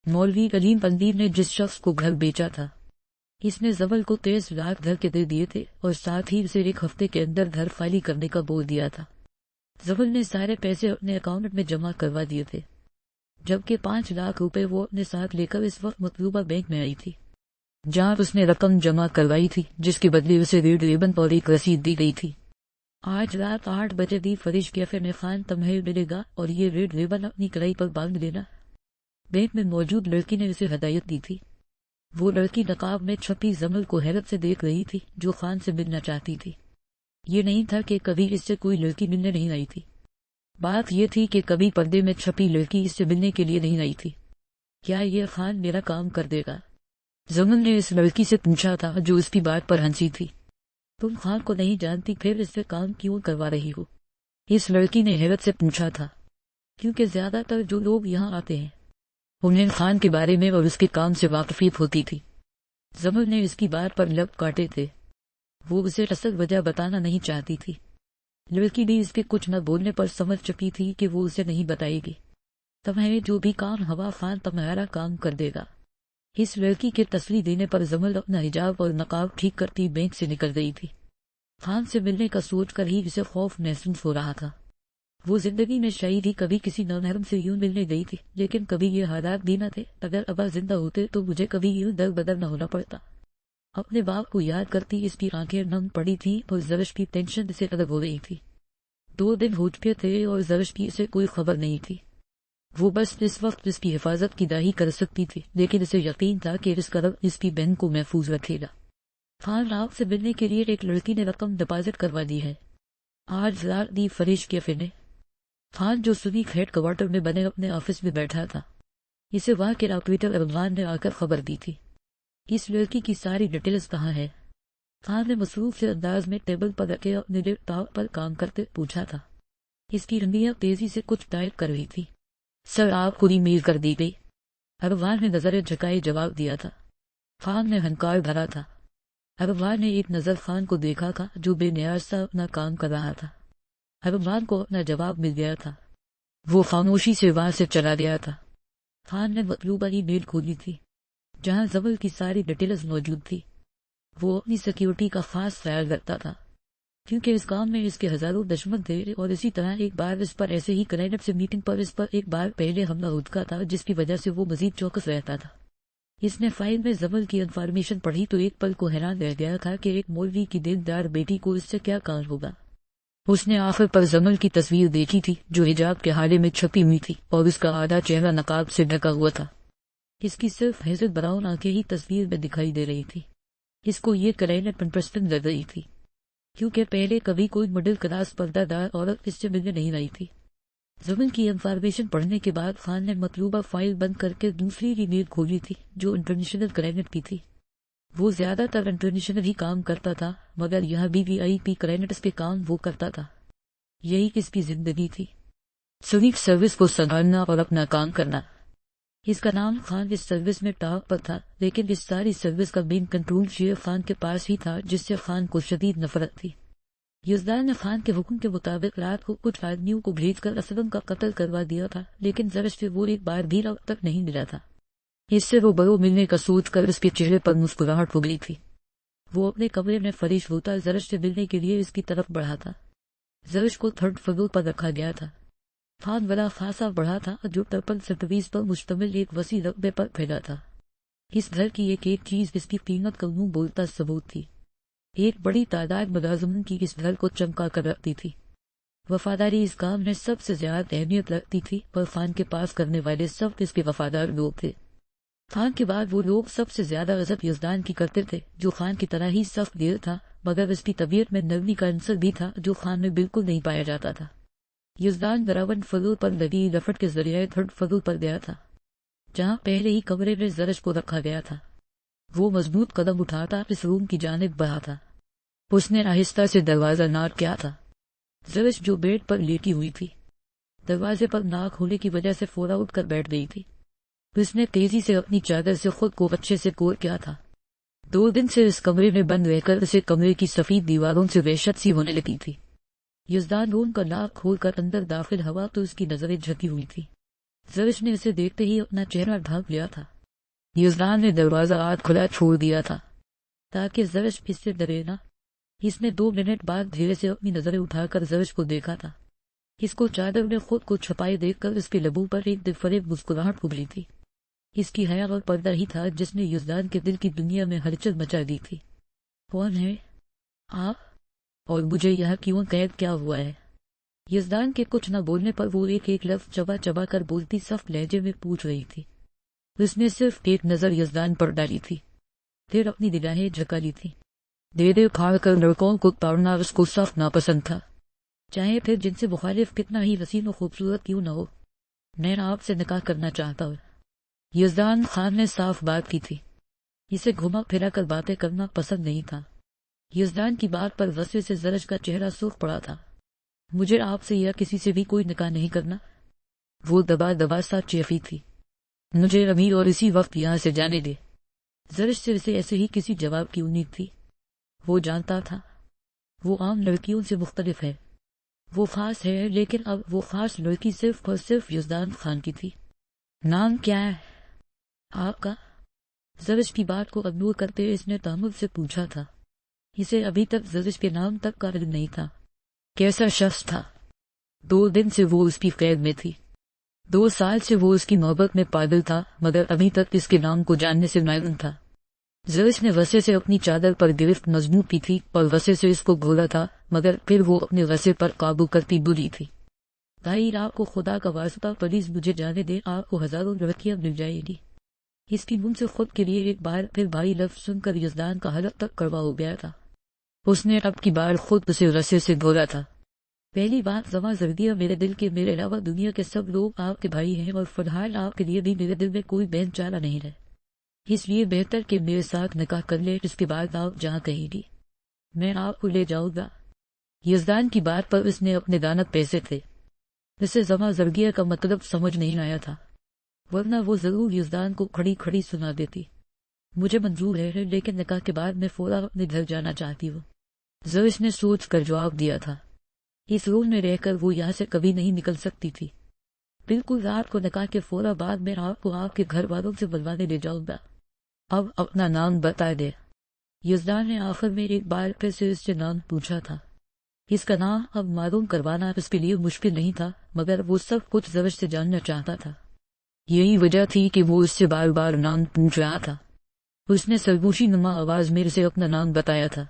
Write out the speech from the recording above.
मौलवी कलीम पंदीर ने जिस शख्स को घर बेचा था, इसने जबल को 23 लाख घर के दे दिए थे और साथ ही उसे 1 हफ्ते के अंदर घर खाली करने का बोल दिया था। जबल ने सारे पैसे अपने अकाउंट में जमा करवा दिए थे, जबकि 5 लाख रुपए वो अपने साथ लेकर इस वक्त मतलूबा बैंक में आई थी, जहां उसने रकम जमा करवाई थी, जिसके बदले उसे रेड रिबन और एक रसीद दी गई थी। आज रात 8 बजे दी फरिश कैफे में खान तुम्हें मिलेगा और ये रेड रिबन अपनी कलाई पर बांध लेना। बैंक में मौजूद लड़की ने उसे हदायत दी थी। वो लड़की नकाब में छपी जमल को हैरत से देख रही थी, जो खान से मिलना चाहती थी। ये नहीं था कि कभी इससे कोई लड़की मिलने नहीं आई थी, बात ये थी कि कभी पर्दे में छपी लड़की इससे मिलने के लिए नहीं आई थी। क्या ये खान मेरा काम कर देगा? जमल ने इस लड़की से पूछा था, जो उसकी बात पर हंसी थी। तुम खान को नहीं जानती, फिर इससे काम क्यों करवा रही हो? इस लड़की ने हैरत से पूछा था, क्योंकि ज्यादातर जो लोग यहाँ आते हैं उन्हें खान के बारे में और उसके काम से वाकफियत होती थी। जमल ने इसकी बात पर लब काटे थे। वो उसे असल वजह बताना नहीं चाहती थी। लड़की भी इसके कुछ न बोलने पर समझ चुकी थी कि वो उसे नहीं बताएगी। तुम्हें जो भी काम हवा खान तुम्हारा काम कर देगा। इस लड़की के तसली देने पर जमल अपना हिजाब और नकाब ठीक करती बैंक से निकल गई थी। खान से मिलने का सोच कर ही उसे खौफ महसूस हो रहा था। वो जिंदगी में शायद ही कभी किसी नौनहरम से यूं मिलने गई थी, लेकिन कभी ये हालात भी न थे। अगर अब्बा जिंदा होते तो मुझे कभी यूं दर बदर न होना पड़ता। अपने बाप को याद करती इसकी आंखें नम पड़ी थी और जरश की टेंशन से अलग हो गई थी। 2 दिन हो चुके थे और जरश की इसे कोई खबर नहीं थी। वो बस इस वक्त इसकी हिफाजत की दाही कर सकती थी, लेकिन इसे यकीन था कि इस कदर इसकी बहन को महफूज रखेगा। खान राव से मिलने के लिए एक लड़की ने रकम डिपॉजिट करवा दी है। आज रात दी फरिश कैफे ने। खान जो सुनीक हेड क्वार्टर में बने अपने ऑफिस में बैठा था, इसे वहां के ऑपरेटर अरमान ने आकर खबर दी थी। इस लड़की की सारी डिटेल्स कहाँ है? खान ने मसरूफ से अंदाज में टेबल पर रखे अपने लैपटॉप पर काम करते पूछा था। इसकी रंगियां तेजी से कुछ टाइप कर रही थी। सर, आपको ईमेल कर दी गई। अरमान ने नजरें झुकाए जवाब दिया था। खान ने हंकार भरा था। अरमान ने एक नजर खान को देखा था, जो बेनियाज सा अपना काम कर रहा था। अरमान को अपना जवाब मिल गया था। वो खामोशी से वहां से चला गया था। खान ने मतलूबा ईमेल खोली थी, जहां जबल की सारी डिटेल्स मौजूद थी। वो अपनी सिक्योरिटी का खास ख्याल रखता था, क्योंकि इस काम में इसके हजारों दुश्मन थे और इसी तरह एक बार इस पर ऐसे ही क्लाइंट से मीटिंग पर इस पर एक बार पहले हमला हो चुका था, जिसकी वजह से वो मजीद चौकस रहता था। इसने फाइल में जबल की इन्फॉर्मेशन पढ़ी तो एक पल को हैरान रह गया था कि एक मौलवी की देनदार बेटी को इससे क्या काम होगा। उसने आखिर पर जमल की तस्वीर देखी थी, जो हिजाब के हाले में छपी हुई थी और उसका आधा चेहरा नकाब से ढका हुआ था। इसकी सिर्फ हैजत ब्राउन आंखें ही तस्वीर में दिखाई दे रही थी। इसको ये क्लाइंट इंटरेस्टिंग लग रही थी, क्योंकि पहले कभी कोई मिडिल क्लास पर्दादार औरत इससे मिलने नहीं आई थी। जमल की इन्फॉर्मेशन पढ़ने के बाद खान ने मतलूबा फाइल बंद करके दूसरी ईमेल खोली थी, जो इंटरनेशनल क्लाइंट की थी। वो ज्यादातर इंटरनेशनल ही काम करता था, मगर यहाँ भी VIP क्लाइंट्स के काम वो करता था। यही इसकी जिंदगी थी, सुनीक सर्विस को संभालना और अपना काम करना। इसका नाम खान इस सर्विस में टॉप पर था, लेकिन इस सारी सर्विस का मेन कंट्रोल शेर खान के पास ही था, जिससे खान को शदीद नफरत थी। युजदान ने खान के हुक्म के मुताबिक रात को कुछ आदमियों को भेजकर असलम का कत्ल करवा दिया था, लेकिन जरश से वो एक बार भी अब तक नहीं मिला था। इससे वो बड़ो मिलने का सोच कर उसके चेहरे पर मुस्कुराहट हो गई थी। वो अपने कमरे में फरिश होता जरश से मिलने के लिए इसकी तरफ बढ़ा था। जरश को 3rd फ्लोर पर रखा गया था। खान बड़ा खासा बढ़ा था, जो टर्पल सर्विस पर मुश्तमिल एक वसी रकबे पर फैला था। इस घर की एक एक चीज इसकी कीमत का मुंह बोलता सबूत थी। एक बड़ी तादाद मुलाजमन की इस घर को चमका कर रखती थी। वफादारी इस काम में सबसे ज्यादा अहमियत रखती थी, पर खान के पास करने वाले सब इसके वफादार लोग थे। खान के बाद वो लोग सबसे ज्यादा गजब युजदान की करते थे, जो खान की तरह ही सख्त दिल था, मगर इसकी तबीयत में नरमी का अंसर भी था, जो खान में बिल्कुल नहीं पाया जाता था। युजदान 52 फ्लोर पर लगी रफट के जरिए 3rd फ्लोर पर गया था, जहाँ पहले ही कमरे में जरश को रखा गया था। वो मजबूत कदम उठाता इस रूम की जानिब बढ़ा था। उसने आहिस्ता से दरवाजा नाक किया था। जरश जो बेड पर लेटी हुई थी, दरवाजे पर नाक होने की वजह से फौरा उठकर बैठ गई थी। उसने तेजी से अपनी चादर से खुद को अच्छे से कोर किया था। 2 दिन से इस कमरे में बंद रहकर उसे कमरे की सफेद दीवारों से वहशत सी होने लगी थी। युजदान रूम का नाक खोलकर अंदर दाखिल हुआ तो उसकी नजरें झकी हुई थी। زوج نے اسے دیکھتے ہی اپنا چہرہ ڈھانپ لیا تھا۔ یزدان نے دروازہ ہاتھ کھلا چھوڑ دیا تھا تاکہ زوج اس سے ڈرے نہ۔ اس نے 2 منٹ بعد دھیرے سے اپنی نظریں اٹھا کر زوج کو دیکھا تھا۔ اس کو چادر میں خود کو چھپائے دیکھ کر اس کے لبوں پر ایک دلفریب مسکراہٹ ابھری تھی۔ اس کی حیا اور پردہ ہی تھا جس نے یزدان کے دل کی دنیا میں ہلچل مچا دی تھی۔ کون ہے آپ؟ اور مجھے یہاں کیوں قید کیا ہوا ہے؟ یزدان کے کچھ نہ بولنے پر وہ ایک ایک لفظ چبا چبا کر بولتی سخت لہجے میں پوچھ رہی تھی۔ اس نے صرف ایک نظر یزدان پر ڈالی تھی، پھر اپنی نگاہیں جھکا لی تھی۔ دے کھاڑ کر لڑکوں کو پڑھنا اس کو سخت ناپسند تھا، چاہے پھر جن سے مخالف کتنا ہی حسین و خوبصورت کیوں نہ ہو۔ میں آپ سے نکاح کرنا چاہتا ہوں۔ یزدان خان نے صاف بات کی تھی، اسے گھما پھرا کر باتیں کرنا پسند نہیں تھا۔ یزدان کی بات پر غصے سے زرج کا چہرہ سرخ پڑا تھا۔ مجھے آپ سے یا کسی سے بھی کوئی نکاح نہیں کرنا، وہ دبا دبا سا چیخی تھی۔ مجھے ابھی اور اسی وقت یہاں سے جانے دے۔ زرج سے اسے ایسے ہی کسی جواب کی امید تھی۔ وہ جانتا تھا وہ عام لڑکیوں سے مختلف ہے، وہ خاص ہے، لیکن اب وہ خاص لڑکی صرف اور صرف یزدان خان کی تھی۔ نام کیا ہے آپ کا؟ زرج کی بات کو اگنور کرتے اس نے تحمل سے پوچھا تھا۔ اسے ابھی تک زرج کے نام تک کا علم نہیں تھا۔ کیسا شخص تھا؟ 2 دن سے وہ اس کی قید میں تھی، 2 سال سے وہ اس کی محبت میں پاگل تھا، مگر ابھی تک اس کے نام کو جاننے سے معلوم تھا۔ زرج نے غصے سے اپنی چادر پر گرفت مضبوط کی تھی اور غصے سے اس کو گھولا تھا، مگر پھر وہ اپنے غصے پر قابو کرتی بری تھی۔ بھائی آپ کو خدا کا واسطہ پلیز مجھے جانے دیں، آپ کو ہزاروں لڑکیاں مل جائے گی۔ اس کی منہ سے خود کے لیے ایک بار پھر بھائی لفظ سن کر یزدان کا حلق تک کڑوا ہو گیا تھا۔ اس نے اب کی بار خود اسے غصے سے گھولا تھا۔ پہلی بات زما زردیہ میرے دل کے میرے علاوہ دنیا کے سب لوگ آپ کے بھائی ہیں، اور فی الحال آپ کے لیے بھی میرے دل میں کوئی بہن چالہ نہیں ہے، اس لیے بہتر کہ میرے ساتھ نکاح کر لے، اس کے بعد آپ جہاں کہیں گی میں آپ کو لے جاؤں گا۔ یزدان کی بات پر اس نے اپنے دانت پیسے تھے۔ اسے زما زردیہ کا مطلب سمجھ نہیں آیا تھا، ورنہ وہ ضرور یزدان کو کھڑی کھڑی سنا دیتی۔ مجھے منظور ہے، لیکن نکاح کے بعد میں فوراً اپنے گھر جانا چاہتی ہوں، زرش نے سوچ کر جواب دیا تھا۔ اس روم میں رہ کر وہ یہاں سے کبھی نہیں نکل سکتی تھی۔ بالکل رات کو نکاح کے فوراً بعد میں آپ کو آپ کے گھر والوں سے بلوانے لے جاؤں گا۔ اب اپنا نام بتا دے۔ یزدان نے آخر میں ایک بار پھر سے اس سے نام پوچھا تھا۔ اس کا نام اب معلوم کروانا اس کے لیے مشکل نہیں تھا، مگر وہ سب کچھ زرش سے جاننا چاہتا تھا۔ یہی وجہ تھی کہ وہ اس سے بار بار نام پوچھ رہا تھا۔ اس نے سرگوشی نما آواز میں اسے اپنا نام بتایا تھا۔